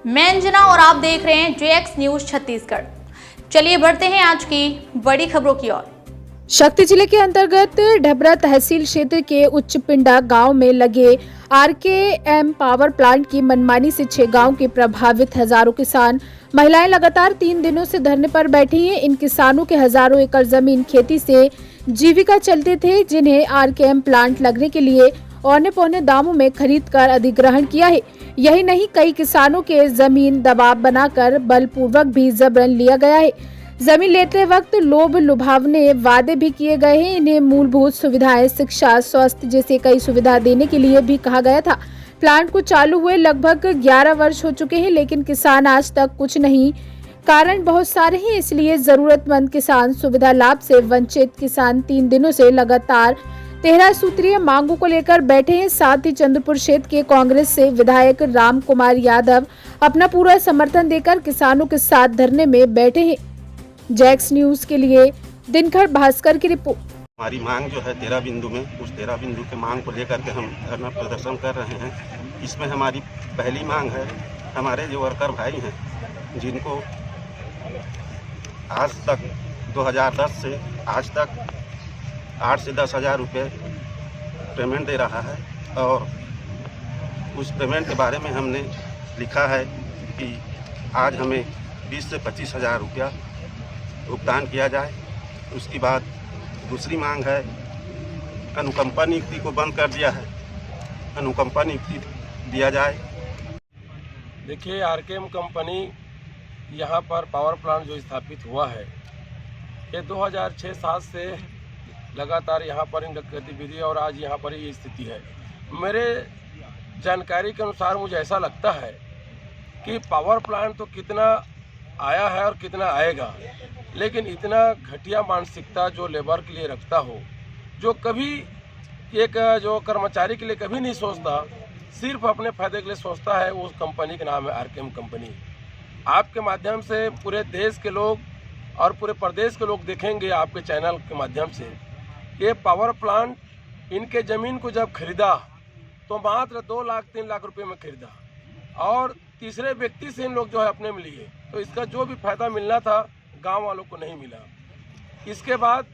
मैं अंजना और आप देख रहे हैं JX न्यूज छत्तीसगढ़। चलिए बढ़ते हैं आज की बड़ी खबरों की ओर। शक्ति जिले के अंतर्गत ढबरा तहसील क्षेत्र के उच्च पिंडा गांव में लगे RKM पावर प्लांट की मनमानी से 6 गांव के प्रभावित हजारों किसान महिलाएं लगातार 3 दिनों से धरने पर बैठी हैं। इन किसानों के हजारों एकड़ जमीन खेती से जीविका चलते थे, जिन्हें RKM प्लांट लगने के लिए औने पौने दामों में खरीद कर अधिग्रहण किया है। यही नहीं, कई किसानों के जमीन दबाव बनाकर बलपूर्वक भी जबरन लिया गया है। जमीन लेते वक्त लोभ लुभावने वादे भी किए गए हैं। इन्हें मूलभूत सुविधाएं, शिक्षा, स्वास्थ्य जैसे कई सुविधा देने के लिए भी कहा गया था। प्लांट को चालू हुए लगभग 11 वर्ष हो चुके हैं, लेकिन किसान आज तक कुछ नहीं। कारण बहुत सारे हैं, इसलिए जरूरतमंद किसान सुविधा लाभ से वंचित। किसान 3 दिनों से लगातार 13 सूत्रीय मांगों को लेकर बैठे हैं। साथ ही चंद्रपुर क्षेत्र के कांग्रेस से विधायक राम कुमार यादव अपना पूरा समर्थन देकर किसानों के साथ धरने में बैठे हैं। JX न्यूज के लिए दिनकर भास्कर की रिपोर्ट। हमारी मांग जो है 13 बिंदु में, उस 13 बिंदु के मांग को लेकर के हम धरना प्रदर्शन कर रहे हैं। इसमें हमारी पहली मांग है, हमारे जो वर्कर भाई हैं जिनको आज तक 2010 से आज तक 8 से 10 हज़ार रुपये पेमेंट दे रहा है, और उस पेमेंट के बारे में हमने लिखा है कि आज हमें 20 से 25 हज़ार रुपया भुगतान किया जाए। उसके बाद दूसरी मांग है, अनुकंपा नियुक्ति को बंद कर दिया है, अनुकंपा नियुक्ति दिया जाए। देखिए, RKM कंपनी यहाँ पर पावर प्लांट जो स्थापित हुआ है, ये 2006-7 से लगातार यहाँ पर इन गतिविधि और आज यहाँ पर ये स्थिति है। मेरे जानकारी के अनुसार मुझे ऐसा लगता है कि पावर प्लांट तो कितना आया है और कितना आएगा, लेकिन इतना घटिया मानसिकता जो लेबर के लिए रखता हो, जो कभी एक जो कर्मचारी के लिए कभी नहीं सोचता, सिर्फ अपने फायदे के लिए सोचता है, उस कंपनी का नाम है RKM कंपनी। आपके माध्यम से पूरे देश के लोग और पूरे प्रदेश के लोग देखेंगे आपके चैनल के माध्यम से। ये पावर प्लांट इनके ज़मीन को जब खरीदा तो मात्र 2 लाख 3 लाख रुपए में खरीदा, और तीसरे व्यक्ति से इन लोग जो है अपने में लिए, तो इसका जो भी फायदा मिलना था गांव वालों को नहीं मिला। इसके बाद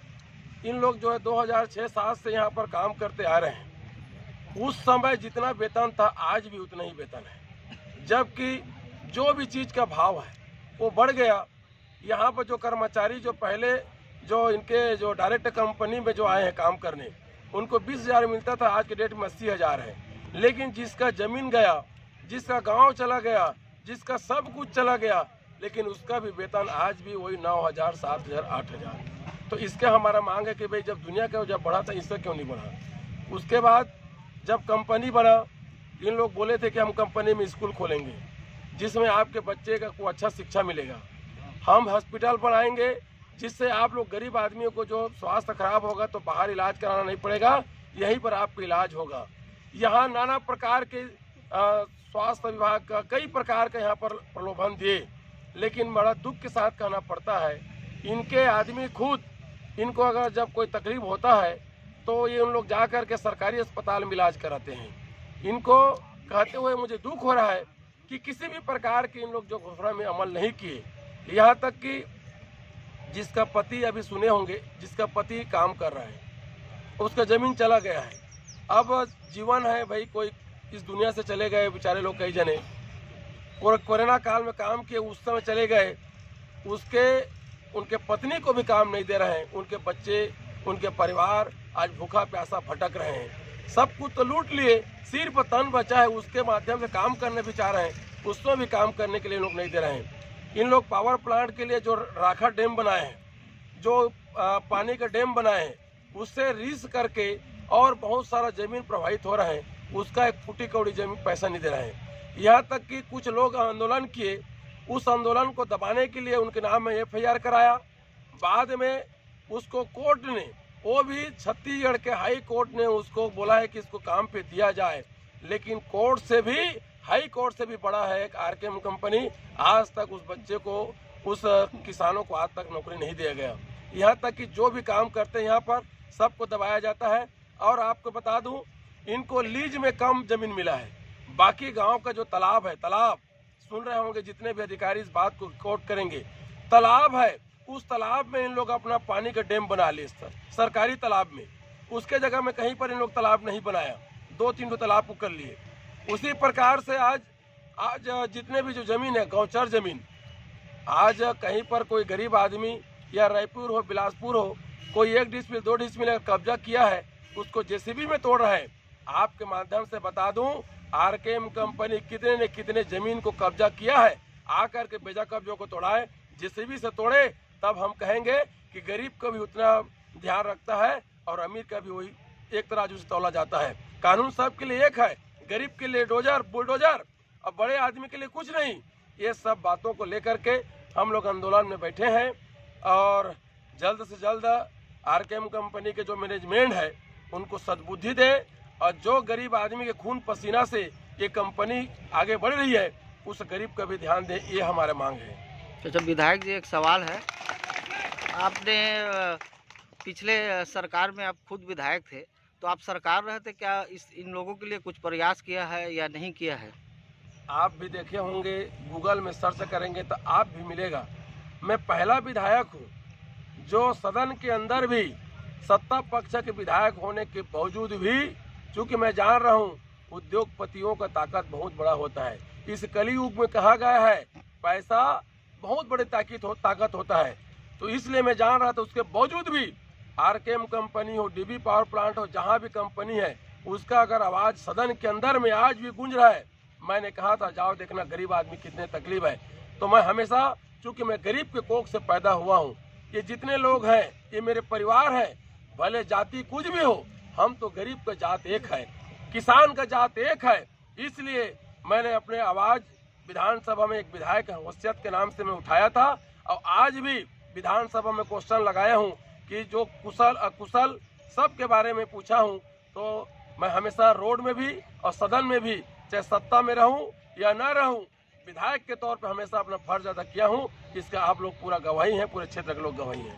इन लोग जो है 2006-7 से यहाँ पर काम करते आ रहे हैं। उस समय जितना वेतन था आज भी उतना ही वेतन है, जबकि जो भी चीज़ का भाव है वो बढ़ गया। यहाँ पर जो कर्मचारी जो पहले जो इनके जो डायरेक्ट कंपनी में जो आए हैं काम करने, उनको 20,000 मिलता था, आज के डेट में 80,000 है। लेकिन जिसका ज़मीन गया, जिसका गांव चला गया, जिसका सब कुछ चला गया, लेकिन उसका भी वेतन आज भी वही 9,000, 7,000, 8,000। तो इसके हमारा मांग है कि भाई जब दुनिया का जब बढ़ा था, इससे क्यों नहीं बढ़ा। उसके बाद जब कंपनी बना, इन लोग बोले थे कि हम कंपनी में स्कूल खोलेंगे जिसमें आपके बच्चे को अच्छा शिक्षा मिलेगा, हम हॉस्पिटल बनाएंगे जिससे आप लोग गरीब आदमियों को जो स्वास्थ्य खराब होगा तो बाहर इलाज कराना नहीं पड़ेगा, यहीं पर आपको इलाज होगा। यहाँ नाना प्रकार के स्वास्थ्य विभाग का कई प्रकार का यहाँ पर प्रलोभन दिए, लेकिन बड़ा दुख के साथ कहना पड़ता है, इनके आदमी खुद इनको अगर जब कोई तकलीफ होता है तो ये उन लोग जा कर के सरकारी अस्पताल में इलाज कराते हैं। इनको कहते हुए मुझे दुख हो रहा है कि किसी भी प्रकार के इन लोग जो घोषणा में अमल नहीं किए। यहाँ तक कि जिसका पति, अभी सुने होंगे, जिसका पति काम कर रहा है, उसका ज़मीन चला गया है, अब जीवन है भाई, कोई इस दुनिया से चले गए बेचारे लोग कई जने, और कोरोना काल में काम किए उस समय चले गए, उनके पत्नी को भी काम नहीं दे रहे हैं, उनके बच्चे, उनके परिवार आज भूखा प्यासा भटक रहे हैं। सब कुछ तो लूट लिए, सिर्फ तन बचा है, उसके माध्यम से काम करने भी चाह रहे हैं, उसमें भी काम करने के लिए लोग नहीं दे रहे हैं। इन लोग पावर प्लांट के लिए जो राखा डैम बनाए हैं, जो पानी का डैम बनाए हैं, उससे रीस करके और बहुत सारा ज़मीन प्रभावित हो रहा है, उसका एक फुटी कौड़ी जमीन पैसा नहीं दे रहे हैं। यहाँ तक कि कुछ लोग आंदोलन किए, उस आंदोलन को दबाने के लिए उनके नाम में FIR कराया। बाद में उसको कोर्ट ने, वो भी छत्तीसगढ़ के हाई कोर्ट ने उसको बोला है कि इसको काम पे दिया जाए, लेकिन कोर्ट से भी, हाई कोर्ट से भी बड़ा है एक RKM कंपनी, आज तक उस बच्चे को, उस किसानों को आज तक नौकरी नहीं दिया गया। यहाँ तक कि जो भी काम करते हैं यहाँ पर सबको दबाया जाता है। और आपको बता दूं, इनको लीज में कम जमीन मिला है, बाकी गांव का जो तालाब है, तालाब सुन रहे होंगे, जितने भी अधिकारी इस बात को कोट करेंगे, तालाब है, उस तालाब में इन लोग अपना पानी का डैम बना लिए, सरकारी तालाब में। उसके जगह में कहीं पर इन लोग तालाब नहीं बनाया, 2-3 तालाब को कर लिए। उसी प्रकार से आज जितने भी जो जमीन है, गौचर जमीन, आज कहीं पर कोई गरीब आदमी या रायपुर हो, बिलासपुर हो, कोई 1 डिसमिल 2 डिसमिल कब्जा किया है, उसको जेसीबी में तोड़ रहा है। आपके माध्यम से बता दूं, आरकेएम कंपनी कितने ने कितने जमीन को कब्जा किया है, आकर के बेजा कब्जों को तोड़ाए, जेसीबी से तोड़े, तब हम कहेंगे कि गरीब का भी उतना ध्यान रखता है और अमीर का भी वही एक तराजू से तौला जाता है। कानून सबके लिए एक है, गरीब के लिए डोजर बुलडोजर और बड़े आदमी के लिए कुछ नहीं। ये सब बातों को लेकर के हम लोग आंदोलन में बैठे हैं और जल्द से जल्द आरकेएम कंपनी के जो मैनेजमेंट है उनको सद्बुद्धि दे और जो गरीब आदमी के खून पसीना से ये कंपनी आगे बढ़ रही है उस गरीब का भी ध्यान दे, ये हमारे मांग है। अच्छा विधायक जी, एक सवाल है, आपने पिछले सरकार में आप खुद विधायक थे, तो आप सरकार रहे थे, क्या इन लोगों के लिए कुछ प्रयास किया है या नहीं किया है? आप भी देखे होंगे, गूगल में सर्च करेंगे तो आप भी मिलेगा। मैं पहला विधायक हूँ जो सदन के अंदर भी सत्ता पक्ष के विधायक होने के बावजूद भी, चूँकि मैं जान रहा हूँ उद्योगपतियों का ताकत बहुत बड़ा होता है। इस कलयुग में कहा गया है पैसा बहुत बड़ी ताकत होता है, तो इसलिए मैं जान रहा था। उसके बावजूद भी आरकेएम कंपनी हो, डीबी पावर प्लांट हो, जहाँ भी कंपनी है, उसका अगर आवाज़ सदन के अंदर में आज भी गूंज रहा है, मैंने कहा था जाओ देखना गरीब आदमी कितने तकलीफ है। तो मैं हमेशा, चूँकि मैं गरीब के कोख से पैदा हुआ हूँ, ये जितने लोग हैं ये मेरे परिवार हैं, भले जाति कुछ भी हो, हम तो गरीब का जात एक है, किसान का जात एक है। इसलिए मैंने अपने आवाज़ विधानसभा में एक विधायक हैसियत के नाम से मैं उठाया था और आज भी विधानसभा में क्वेश्चन लगाया हूँ कि जो कुशल अकुशल सब के बारे में पूछा हूँ। तो मैं हमेशा रोड में भी और सदन में भी, चाहे सत्ता में रहूँ या न रहूँ, विधायक के तौर पर हमेशा अपना फर्ज अदा किया हूँ। इसका आप लोग पूरा गवाही हैं, पूरे क्षेत्र के लोग गवाही हैं।